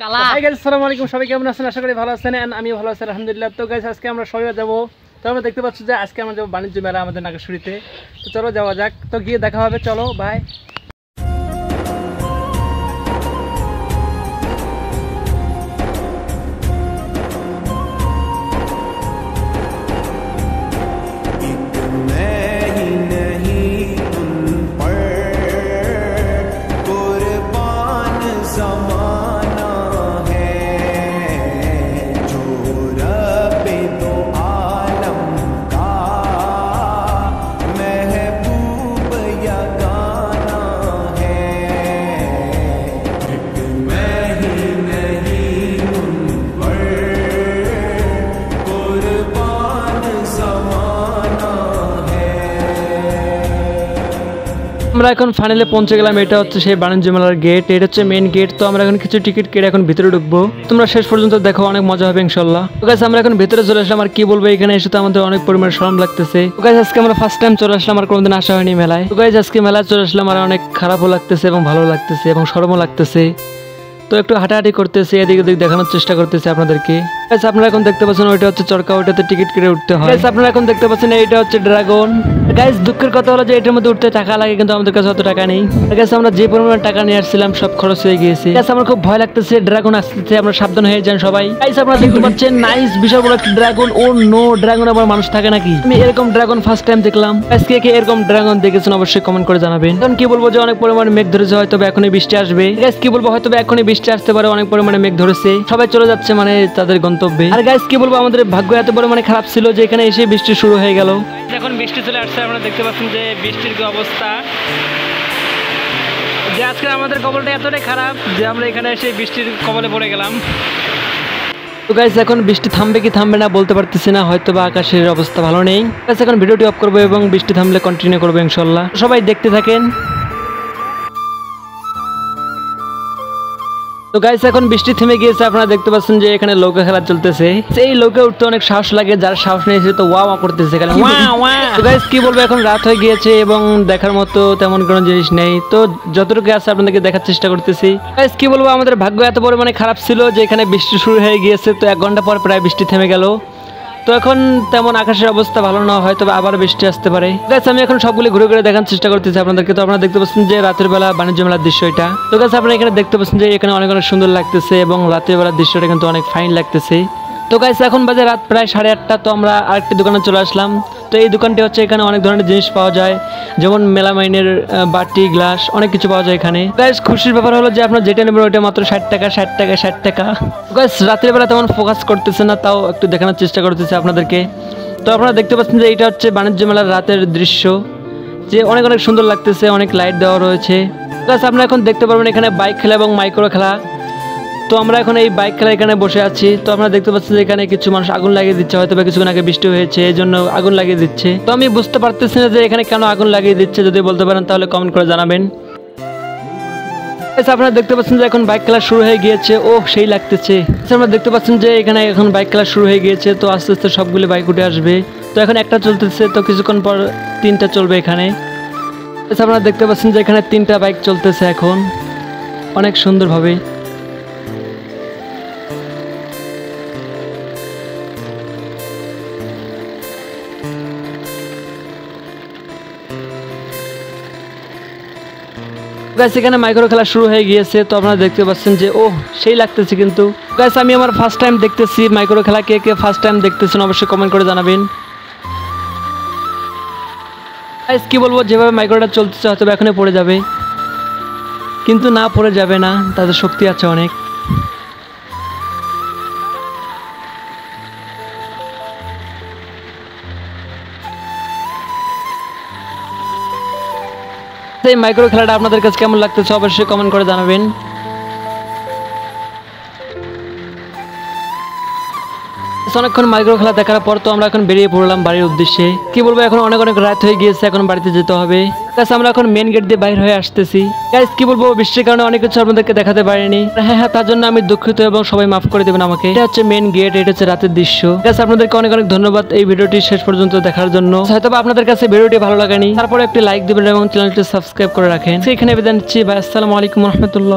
কালা hi guys, আসসালামু আলাইকুম। সবাই কেমন আছেন? আশা করি ভালো আছেন। আমি ভালো আছি আলহামদুলিল্লাহ। তো গাইস, আজকে আমরা সবাই যাব। তো আমরা দেখতে পাচ্ছি যে আজকে আমরা যাবো বাণিজ্য মেলা আমাদের নাগেশ্বরীতে। তো চলো যাওয়া যাক। তো গিয়ে দেখা হবে, চলো বাই। আমরা এখন ফাইনালে পৌঁছে গেলাম। এটা হচ্ছে সেই বাণিজ্য মেলার গেট, এটা হচ্ছে মেইন গেট। তো আমরা এখন কিছু টিকিট কেটে এখন ভিতরে ঢুকবো। তোমরা শেষ পর্যন্ত দেখো, অনেক মজা হবে ইনশাল্লাহ। তো গাইস, আমরা এখন ভিতরে চলে আসলাম। আর কি বলবো, এখানে এসে তো আমাদের অনেক পরিমাণে শরম লাগতেছে। তো গাইস, আজকে আমরা ফার্স্ট টাইম চলে আসলাম, আর কোনোদিন আসা হয়নি মেলায়। তো গাইস, আজকে মেলায় চলে আসলাম, আর অনেক খারাপও লাগতেছে এবং ভালো লাগতেছে এবং শরমও লাগতেছে। তো একটু হাঁটাহাঁটি করতেছে, এদিক ওদিক দেখানোর চেষ্টা করতেছে আপনাদেরকে। গাইস, আপনারা এখন দেখতে পাচ্ছেন ওইটা হচ্ছে চরকা, ওইটাতে টিকিট কেটে উঠতে হয়। গাইস, আপনারা এখন দেখতে পাচ্ছেন এইটা হচ্ছে ড্রাগন। গাইস, দুঃখের কথা হলো যে এটার মধ্যে উঠতে টাকা লাগে, কিন্তু আমাদের কাছে অত টাকা নেই। গাইস, আমরা যে পরিমাণ টাকা নিয়ে আসছিলাম সব খরচ হয়ে গিয়েছে। গাইস, আমার খুব ভয় লাগতেছে, ড্রাগন আসতেছে, আমরা সাবধান হয়ে যান সবাই। গাইস, আপনারা দেখতে পাচ্ছেন নাইস বিশাল বড় একটা ড্রাগন। ও নো, ড্রাগন আবার মানুষ থাকে নাকি? আমি এরকম ড্রাগন ফার্স্ট টাইম দেখলাম। গাইস, কে কে এরকম ড্রাগন দেখেছেন অবশ্যই কমেন্ট করে জানাবেন। কারণ কি বলবো যে অনেক পরিমাণে মেঘ ধরেছে, হয়তো এখনই বৃষ্টি আসবে। গাইস, কি বলবো, হয়তো এখনই বৃষ্টি আসতে পারে, অনেক পরিমাণে মেঘ ধরেছে, সবাই চলে যাচ্ছে মানে তাদের গন্তব্যে। আর গাইস, কি বলবো, আমাদের ভাগ্য এত পরিমাণে খারাপ ছিল যে এখানে এসে বৃষ্টি শুরু হয়ে গেল। এখন বৃষ্টি চলে আসছে, আপনারা দেখতে পাচ্ছেন যে বৃষ্টির কি অবস্থা। যে আজকে আমাদের কবলটা এতটাই খারাপ যে আমরা এখানে এসে বৃষ্টির কবলে পড়ে গেলাম। তো গাইস, এখন বৃষ্টি থামবে কি থামবে না বলতে পারতেছি না, হয়তো বা আকাশের অবস্থা ভালো নেই। গাইস, এখন ভিডিওটি অফ করবো এবং বৃষ্টি থামলে কন্টিনিউ করবো ইনশাল্লাহ। সবাই দেখতে থাকেন। তো গাইস, এখন বৃষ্টি থেমে গিয়েছে, আপনারা দেখতে পাচ্ছেন যে এখানে নৌকা খেলা চলতেছে। এই নৌকা উঠতে অনেক সাহস লাগে, যার সাহস নেই সে তো ওয়া ওয়া করতেছে খালি ওয়া ওয়া। তো গাইস, কি বলবো, এখন রাত হয়ে গিয়েছে এবং দেখার মতো তেমন কোনো জিনিস নেই। তো যতটুকু আছে আপনাদেরকে দেখার চেষ্টা করতেছি। গাইস, কি বলবো, আমাদের ভাগ্য এত পরিমাণে খারাপ ছিল যে এখানে বৃষ্টি শুরু হয়ে গিয়েছে। তো 1 ঘন্টা পর প্রায় বৃষ্টি থেমে গেল। তো এখন তেমন আকাশের অবস্থা ভালো না, হয়তো আবার বৃষ্টি আসতে পারে। গাইস, আমি এখন সবগুলি ঘুরে ঘুরে দেখার চেষ্টা করতেছি আপনাদেরকে। তো আপনারা দেখতে পাচ্ছেন যে রাতের বেলা বাণিজ্য মেলার দৃশ্য এটা। তো গাইস, আপনারা এখানে দেখতে পাচ্ছেন যে এখানে অনেক অনেক সুন্দর লাগতেছে এবং রাতের বেলার দৃশ্যটা কিন্তু অনেক ফাইন লাগতেছে। তো গাইস, এখন বাজে রাত প্রায় 8:30। তো আমরা আরেকটি দোকানে চলে আসলাম। তো এই দোকানটি হচ্ছে, এখানে অনেক ধরনের জিনিস পাওয়া যায়, যেমন মেলামাইনের বাটি গ্লাস অনেক কিছু পাওয়া যায় এখানে। গাইস, খুশির ব্যাপার হলো যে আপনার যেটা নেবেন ওইটা মাত্র 60 টাকা 60 টাকা 60 টাকা। গাইস, রাতের বেলা তেমন ফোকাস করতেছে না, তাও একটু দেখানোর চেষ্টা করতেছে আপনাদেরকে। তো আপনারা দেখতে পাচ্ছেন যে এটা হচ্ছে বাণিজ্য মেলার রাতের দৃশ্য, যে অনেক অনেক সুন্দর লাগতেছে, অনেক লাইট দেওয়া রয়েছে। গাইস, আপনারা এখন দেখতে পারবেন এখানে বাইক খেলা এবং মাইক্রো খেলা। তো আমরা এখন এই বাইক খেলা এখানে বসে আছি। তো আপনারা দেখতে পাচ্ছেন যে এখানে কিছু মানুষ আগুন লাগিয়ে দিচ্ছে, হয়তো বা কিছুক্ষণ আগে বৃষ্টি হয়েছে এই জন্য আগুন লাগিয়ে দিচ্ছে। তো আমি বুঝতে পারতেছি না যে এখানে কেন আগুন লাগিয়ে দিচ্ছে, যদি বলতে পারেন তাহলে কমেন্ট করে জানাবেন। আপনারা দেখতে পাচ্ছেন যে এখন বাইক খেলা শুরু হয়ে গিয়েছে। ও সেই লাগতেছে। আপনারা দেখতে পাচ্ছেন যে এখানে এখন বাইক খেলা শুরু হয়ে গিয়েছে। তো আস্তে আস্তে সবগুলি বাইক উঠে আসবে। তো এখন একটা চলতেছে, তো কিছুক্ষণ পর 3টা চলবে এখানে। আপনারা দেখতে পাচ্ছেন যে এখানে 3টা বাইক চলতেছে এখন অনেক সুন্দরভাবে। গাইস, এখানে মাইক্রো খেলা শুরু হয়ে গিয়েছে। তো আপনারা দেখতে পাচ্ছেন যে ও সেই লাগতেছে। কিন্তু গাইস, আমি আমার ফার্স্ট টাইম দেখতেছি মাইক্রো খেলা। কে কে ফার্স্ট টাইম দেখতেছেন অবশ্যই কমেন্ট করে জানাবেন। গাইস, কি বলবো, যেভাবে মাইক্রোটা চলতেছে হয়তো এখনই পড়ে যাবে, কিন্তু না, পড়ে যাবে না, তাদের শক্তি আছে অনেক। এই মাইক্রো খেলাটা আপনাদের কাছে কেমন লাগতেছে অবশ্যই কমেন্ট করে জানাবেন। অনেকক্ষণ মাইক্রো খেলা দেখার পর তো আমরা এখন বেরিয়ে পড়লাম বাড়ির উদ্দেশ্যে। কি বলবো, এখন অনেক অনেক রাত হয়ে গিয়েছে, এখন বাড়িতে যেতে হবে। গাইস, আমরা এখন মেন গেট দিয়ে বাইরে হয়ে আসতেছি। গাইস, কি বলবো, বৃষ্টির কারণে অনেক কিছু আপনাদেরকে দেখাতে পারিনি। হ্যাঁ, তার জন্য আমি দুঃখিত এবং সবাই মাফ করে দেবেন আমাকে। এটা হচ্ছে মেন গেট, এটা হচ্ছে রাতের দৃশ্য। গাইস, আপনাদেরকে অনেক অনেক ধন্যবাদ এই ভিডিওটি শেষ পর্যন্ত দেখার জন্য। হয়তো আপনাদের কাছে ভিডিওটি ভালো লাগেনি, তারপরে একটি লাইক দিবেন এবং চ্যানেলটি সাবস্ক্রাইব করে রাখেন। এখানে বিদায় নিচ্ছি, ভাই, আসসালামু আলাইকুম রহমতুল্লাহ।